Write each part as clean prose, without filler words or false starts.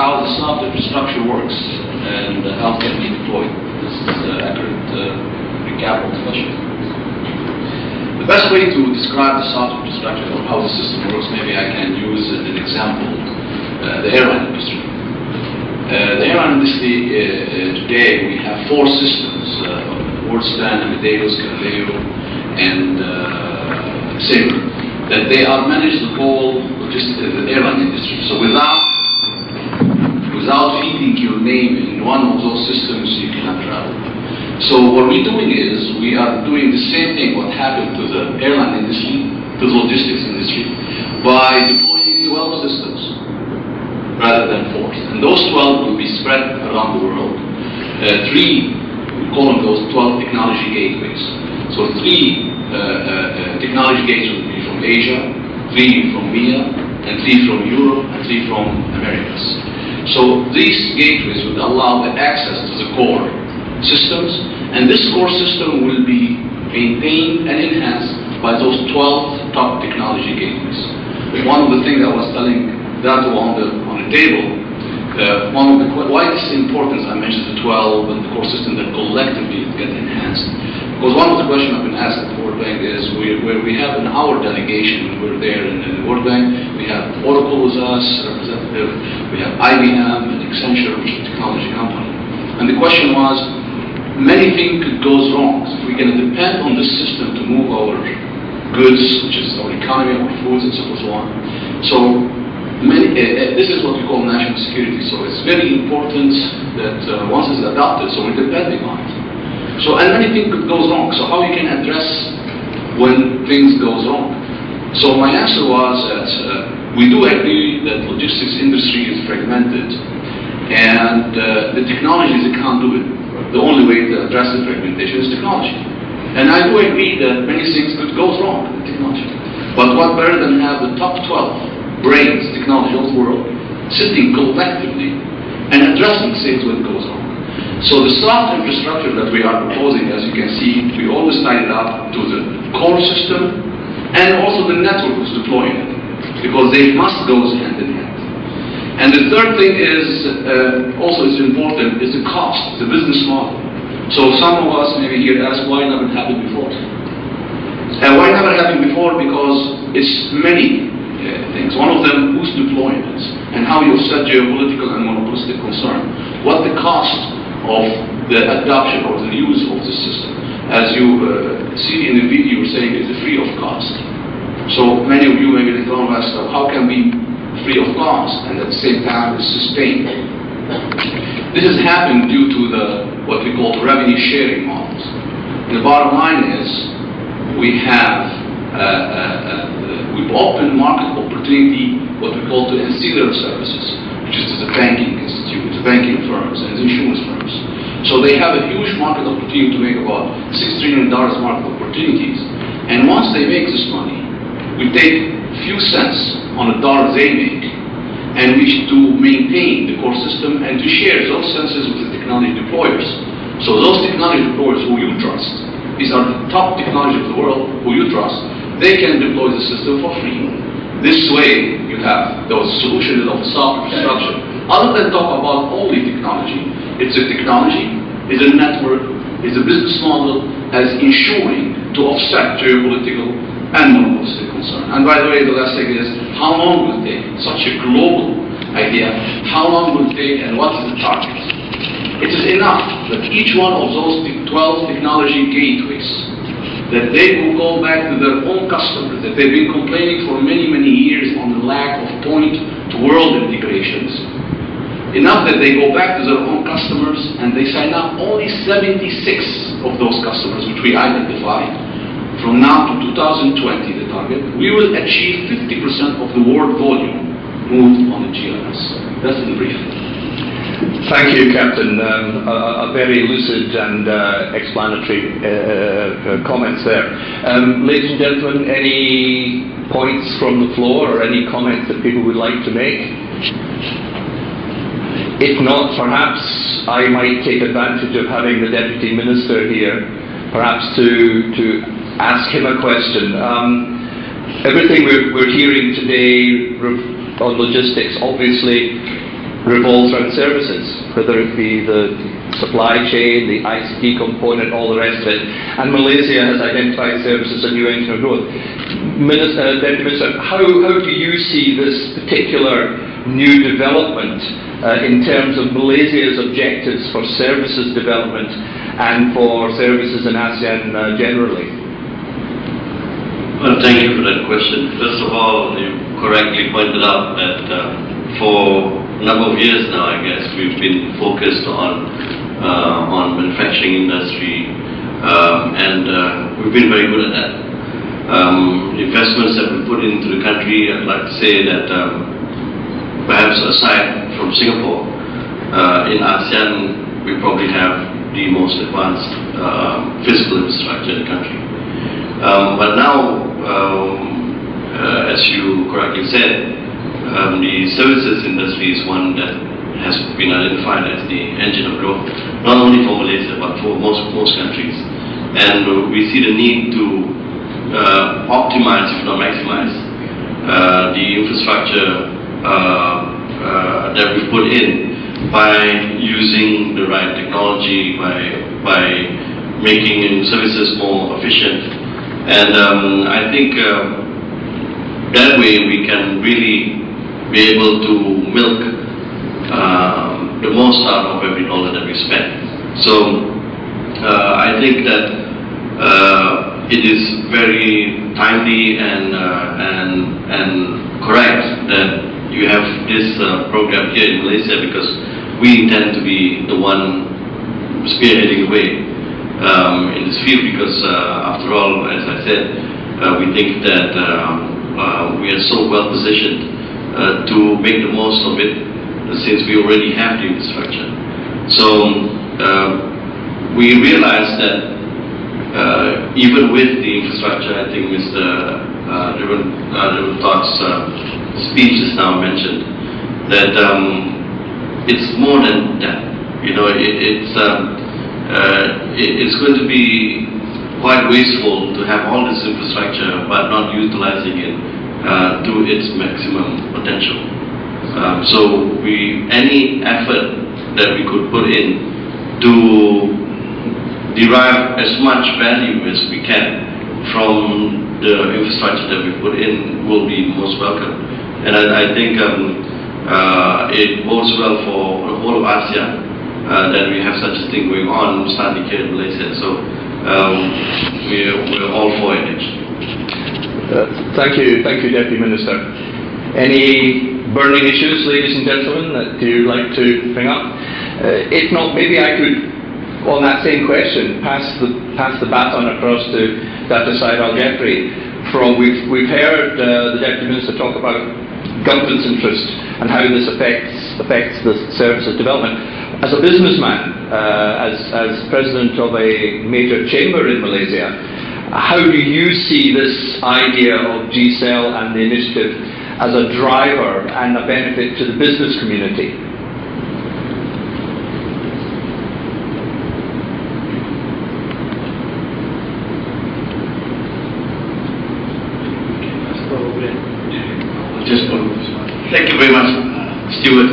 how the soft infrastructure works and how it can be deployed. This is an accurate recap of the question. The best way to describe the soft infrastructure or how the system works, maybe I can use an example, the airline industry. The airline industry today, we have 4 systems, WorldSpan, Amadeus, Galileo, and Sabre, that they are managed the whole logistics of the airline industry. So without feeding your name in one of those systems, you cannot travel. So what we're doing is, we are doing the same thing what happened to the airline industry, to the logistics industry, by deploying 12 systems rather than 4. And those 12 will be spread around the world. 3, we call them those 12 technology gateways. So 3 technology gateways will be from Asia, 3 from MEA, and 3 from Europe, and 3 from Americas. So these gateways would allow the access to the core systems, and this core system will be maintained and enhanced by those 12 top technology gateways. One of the things I was telling that on the table, one of the why it's important, I mentioned the 12 and the core system that collectively get enhanced. Because one of the questions I've been asked at the World Bank is where we have in our delegation, we're there in the World Bank, we have Oracle with us, representative, we have IBM and Accenture, which is a technology company. And the question was, many things could go wrong. So if we're going to depend on the system to move our goods, which is our economy, our foods, and so on. So this is what we call national security. So it's very important that once it's adopted, so we're depending on it. So, and many things could go wrong. So how you can address when things go wrong? So my answer was that we do agree that logistics industry is fragmented, and the technologies that can't do it. The only way to address the fragmentation is technology. And I do agree that many things could go wrong with technology. But what better than have the top 12 brains, technology of the world, sitting collectively and addressing things when it goes wrong. So the soft infrastructure that we are proposing, as you can see, we always tie it up to the core system and also the network who's deploying it, because they must go hand in hand. And the third thing is, also is important, is the cost, the business model. So some of us maybe here ask, why never happened before? And why never happened before? Because it's many things. One of them, who's deploying it, and how you set geopolitical and monopolistic concern. What the cost of the adoption or the use of the system. As you see in the video, you're saying it's free of cost. So many of you maybe later on ask, how can we free of cost and at the same time is sustained? This has happened due to what we call the revenue sharing models. And the bottom line is we have we've opened market opportunity, what we call the ancillary services, which is the banking institute, the banking firms and the insurance firms. So they have a huge market opportunity to make about $6 trillion market opportunities. And once they make this money, we take few cents on a dollar they make, and we to maintain the core system and to share those senses with the technology deployers. So those technology deployers who you trust, these are the top technology of the world who you trust, they can deploy the system for free. This way you have those solutions of soft infrastructure. Other than talk about only technology, it's a technology, it's a network, it's a business model as ensuring to offset geopolitical and monopolistic concern. And by the way, the last thing is, how long will it take? Such a global idea. How long will it take and what is the target? It is enough that each one of those 12 technology gateways, that they will go back to their own customers, that they've been complaining for many, many years on the lack of point-to-world integrations. Enough that they go back to their own customers and they sign up only 76 of those customers, which we identified. From now to 2020, the target, we will achieve 50% of the world volume moved on the GLS. That's in brief. Thank you, Captain. A very lucid and explanatory comments there. Ladies and gentlemen, any points from the floor or any comments that people would like to make? If not, perhaps I might take advantage of having the Deputy Minister here, perhaps to ask him a question. Everything we're hearing today on logistics, obviously, revolves around services, whether it be the supply chain, the ICT component, all the rest of it. And Malaysia has identified services as a new engine of growth. Deputy Minister, how do you see this particular new development in terms of Malaysia's objectives for services development and for services in ASEAN generally? Well, thank you for that question. First of all, you correctly pointed out that for a number of years now, I guess, we've been focused on manufacturing industry, and we've been very good at that. Investments that we put into the country, I'd like to say that perhaps aside from Singapore, in ASEAN, we probably have the most advanced physical infrastructure in the country. But now, as you correctly said, the services industry is one that has been identified as the engine of growth, not only for Malaysia but for most countries. And we see the need to optimize, if not maximize, the infrastructure that we put in by using the right technology, by making services more efficient. And I think that way we can really be able to milk the most out of every dollar that we spend. So I think that it is very timely and correct that you have this program here in Malaysia, because we intend to be the one spearheading the way in this field, because after all, as I said, we think that we are so well positioned to make the most of it, since we already have the infrastructure. So we realize that even with the infrastructure, I think Mr. Devanthot's speech is now mentioned, that it's more than that. You know, it's going to be quite wasteful to have all this infrastructure but not utilizing it to its maximum potential. So any effort that we could put in to derive as much value as we can from the infrastructure that we put in will be most welcome. And I think it bodes well for the whole of ASEAN that we have such a thing going on, starting here in Malaysia. So we're all for it. Thank you, Deputy Minister. Any burning issues, ladies and gentlemen, that you'd like to bring up? If not, maybe I could, on that same question, pass the baton across to Dr. Syed Al-Jafri. We've heard the Deputy Minister talk about government's interest and how this affects the services development. As a businessman, as president of a major chamber in Malaysia, how do you see this idea of GCEL and the initiative as a driver and a benefit to the business community? Thank you very much, Stuart.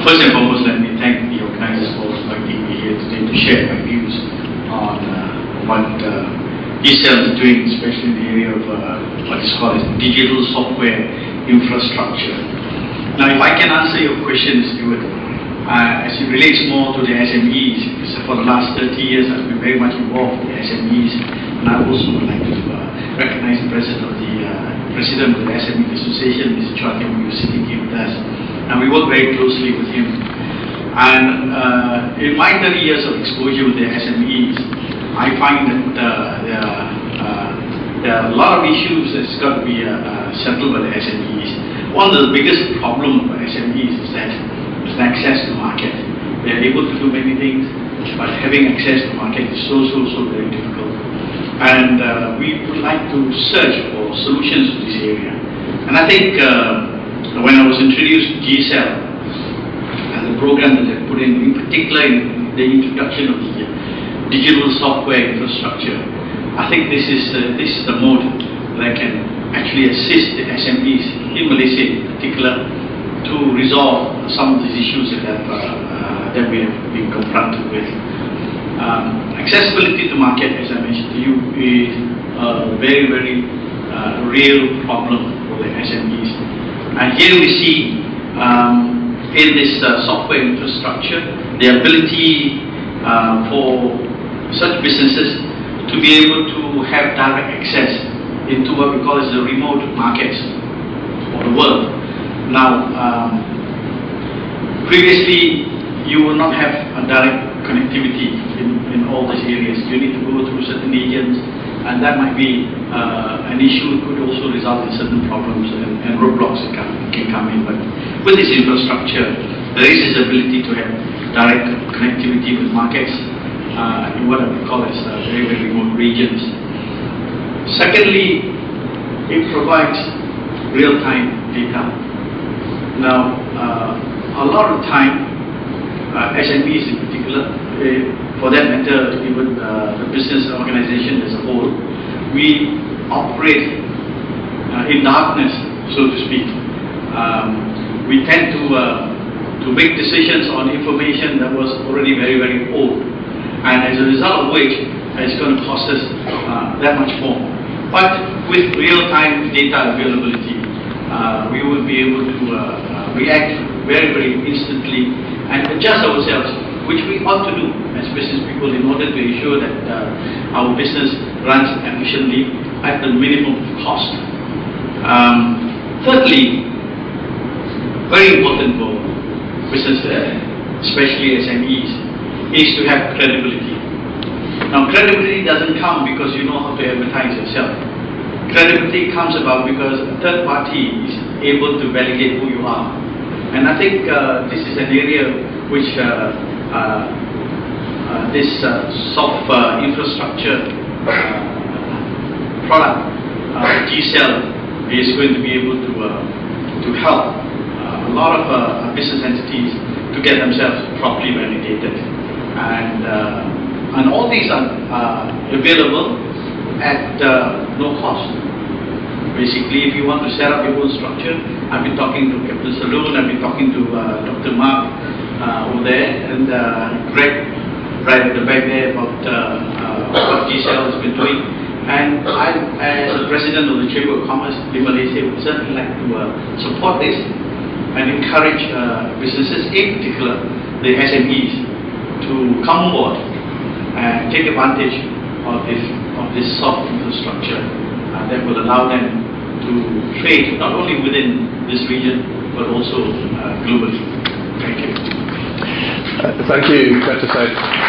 First and foremost, let me thank the organizers for inviting me here today to share my views on what GCEL is doing, especially in the area of what is called digital software infrastructure. Now, if I can answer your question, Stuart, as it relates more to the SMEs, because for the last 30 years I've been very much involved with the SMEs, and I also would like to recognize the president of the SME Association, Mr. Chua Kim, who is sitting here with us, and we work very closely with him. And in my 30 years of exposure with the SMEs, I find that there are a lot of issues that's got to be settled by the SMEs. One of the biggest problems for SMEs is that there's access to market. They are able to do many things, but having access to market is so very difficult. And we would like to search for solutions to this area. And I think when I was introduced to GCEL and the program that they put in particular in the introduction of the digital software infrastructure, I think this is the mode that can actually assist the SMEs in Malaysia in particular to resolve some of these issues that we have been confronted with. Accessibility to market, as I mentioned to you, is a very, very real problem for the SMEs. And here we see in this software infrastructure the ability for such businesses to be able to have direct access into what we call as the remote markets of the world. Now, previously you will not have a direct connectivity in all these areas. You need to go through certain agents, and that might be an issue. It could also result in certain problems and roadblocks that can come in. But with this infrastructure, there is this ability to have direct connectivity with markets in what we call as very, very remote regions. Secondly, it provides real-time data. Now, a lot of time, SMEs in particular, for that matter, even the business organization as a whole, we operate in darkness, so to speak. We tend to make decisions on information that was already very, very old, and as a result of which, it's going to cost us that much more. But with real-time data availability, we will be able to react very, very instantly and adjust ourselves, which we ought to do as business people in order to ensure that our business runs efficiently at the minimum cost. Thirdly, very important for business, especially SMEs, is to have credibility. Now, credibility doesn't come because you know how to advertise yourself. Credibility comes about because a third party is able to validate who you are. And I think this is an area which this soft infrastructure product, GCEL, is going to be able to help a lot of business entities to get themselves properly validated. And all these are available at no cost. Basically, if you want to set up your own structure, I've been talking to Captain Saloon, I've been talking to Dr. Mark over there, and Greg right at the back there about what GCEL has been doing. And I, as the president of the Chamber of Commerce in Malaysia, would certainly like to support this and encourage businesses, in particular the SMEs, to come on board and take advantage of this soft infrastructure that will allow them to trade not only within this region but also globally. Thank you. Thank you, Dr. Said.